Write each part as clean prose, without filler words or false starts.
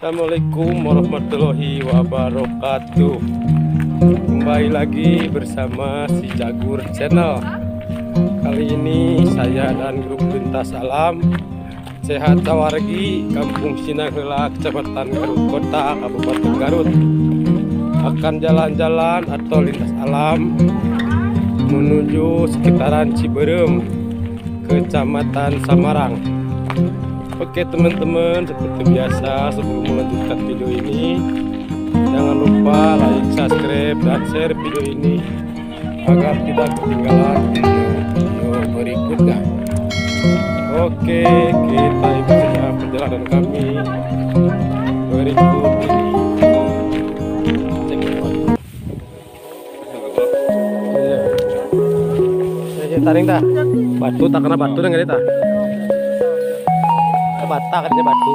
Assalamualaikum warahmatullahi wabarakatuh. Kembali lagi bersama si Jagur Channel. Kali ini saya dan grup Lintas Alam Sehat Sawargi Kampung Sinangheula, Kecamatan Garut Kota, Kabupaten Garut, akan jalan-jalan atau lintas alam menuju sekitaran Ciberem, Kecamatan Samarang. Oke teman-teman, seperti biasa sebelum melanjutkan video ini, jangan lupa like, subscribe, dan share video ini agar tidak ketinggalan video berikutnya. Oke, kita ikuti saja perjalanan kami berikut ini. Saya taring dah batu, tak kena batu dengan kita. Bata katanya batu.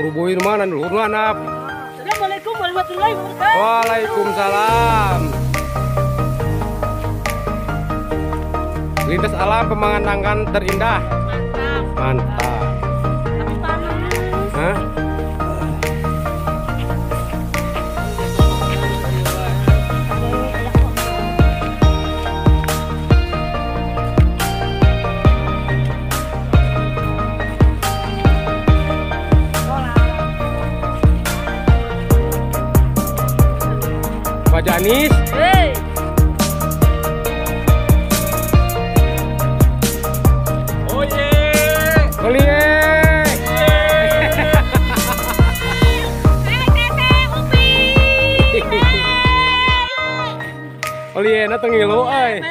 Ngerubuhin mana dulu anak. Assalamualaikum warahmatullahi wabarakatuh. Waalaikumsalam. Lintas alam pemandangan terindah. Mantap. Tapi panas. Hah? Pak Janis. Hei. Olie nó tao ngilu ơi.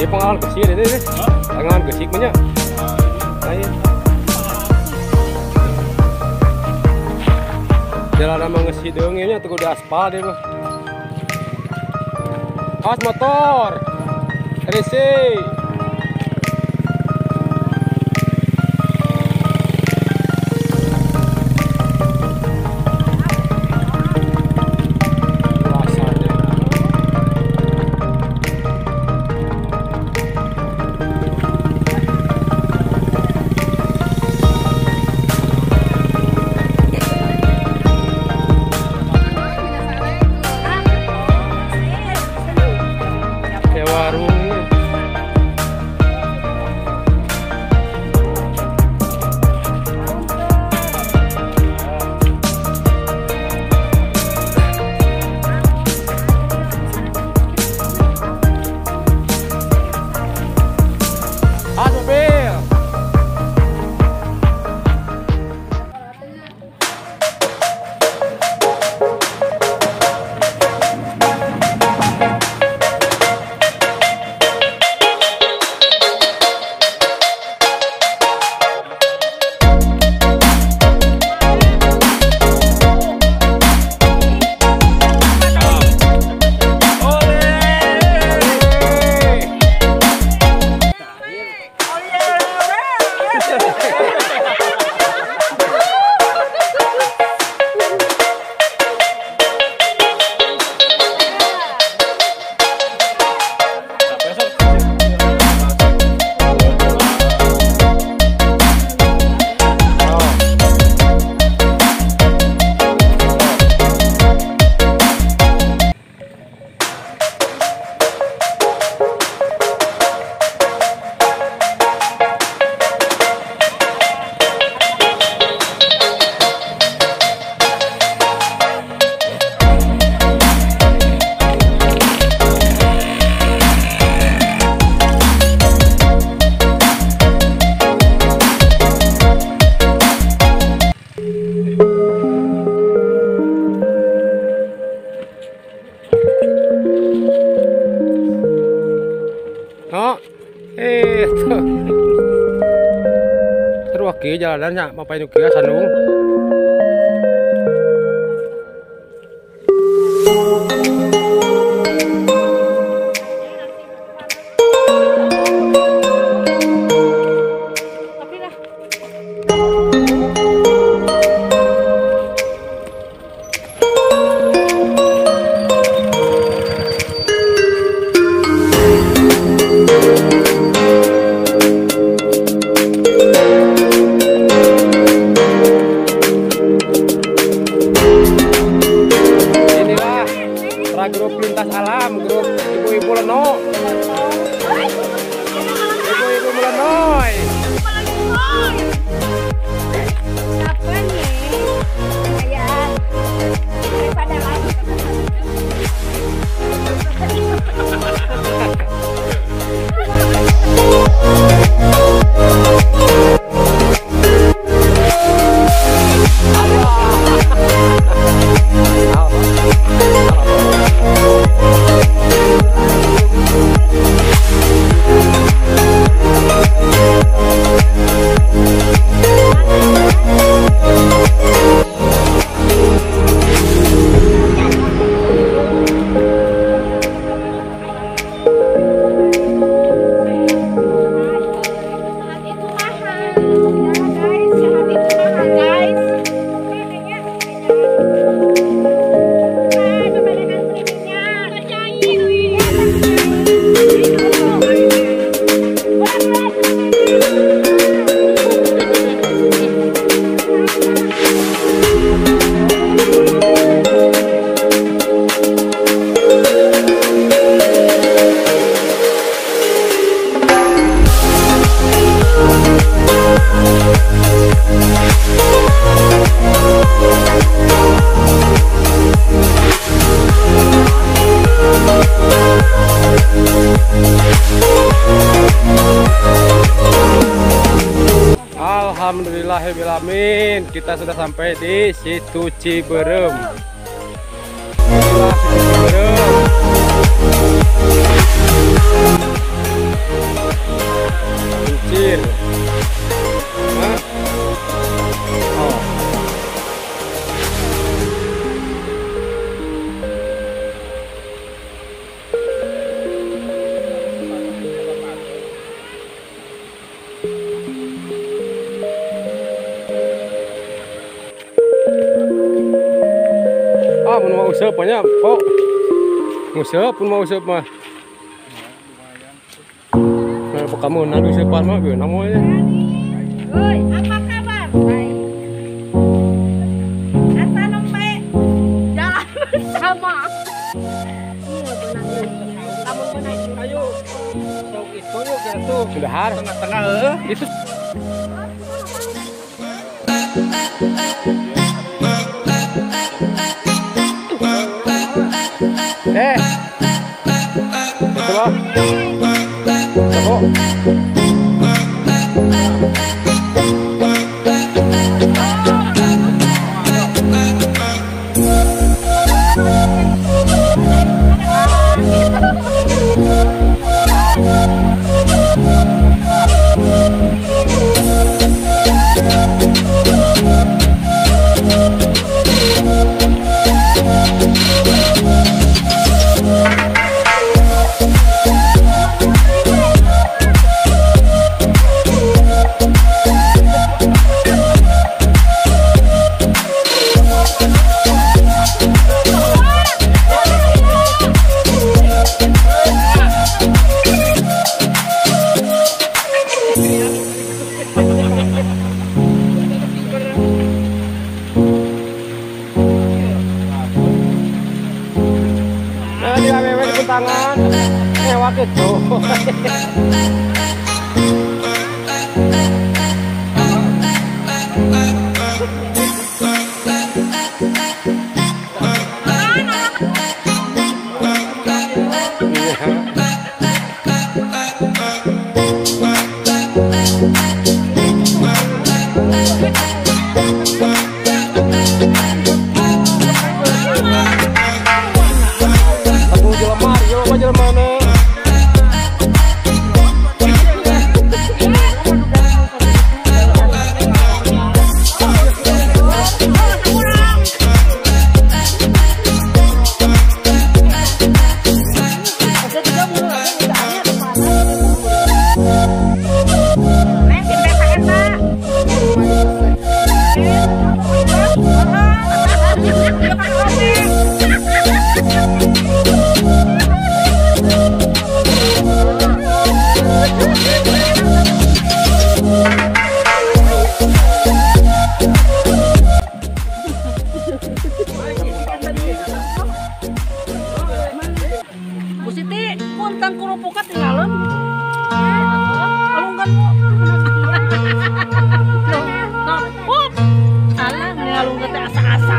Dia pengalaman kecil ini, pengalaman kecil punya. Lain. Jalan nama ngesi dongnya tuh udah aspal deh mah. Awas motor, resi. Terus wakil jalanannya apa ini kia Sandung. Grup lintas alam, grup ibu-ibu leno, ibu-ibu melenoy. alamin, kita sudah sampai di situ Ciberem. Inilah Ciberem. Kincir. Hah? Oh. Pun mau usap banyak, Pok. Ngusap pun mau usap mah. Nah, kamu nak usapan mah gue namanya. Oi, apa kabar? Baik. Asa nompe jalan bersama. Kamu benar. Ayo. Sok itu yuk jatuh. Sudah har. Tengah-tengah Itu. Itu loh. Nah, dia mewe di tangan. Lewat itu. Bu Siti, punten kurupukat tinggalin. Alungkan mu. Salah ngalungkan teh asa-asa.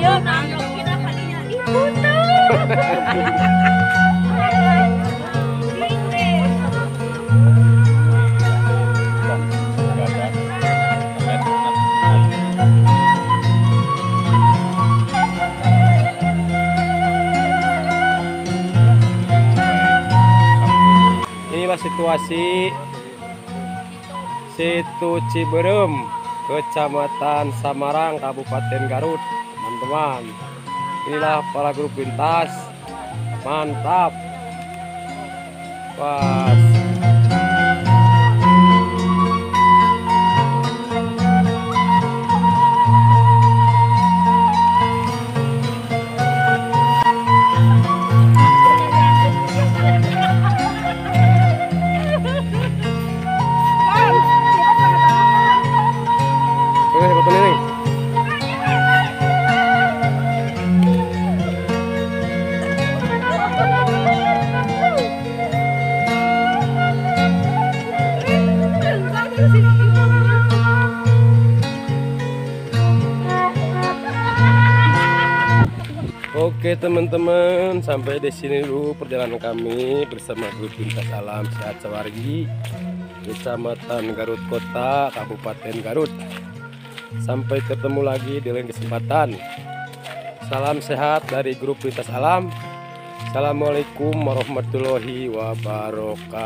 Ayo nangkepin kalinya itu tuh. Inilah situasi Situ Ciberem, Kecamatan Samarang, Kabupaten Garut, teman-teman. Inilah para grup lintas, mantap. Pas. Foto ini. Oke teman-teman, sampai di sini dulu perjalanan kami bersama grup Lintas Alam Sehat Sawargi, Kecamatan Garut Kota, Kabupaten Garut. Sampai ketemu lagi di lain kesempatan. Salam sehat dari grup Lintas Alam. Assalamualaikum warahmatullahi wabarakatuh.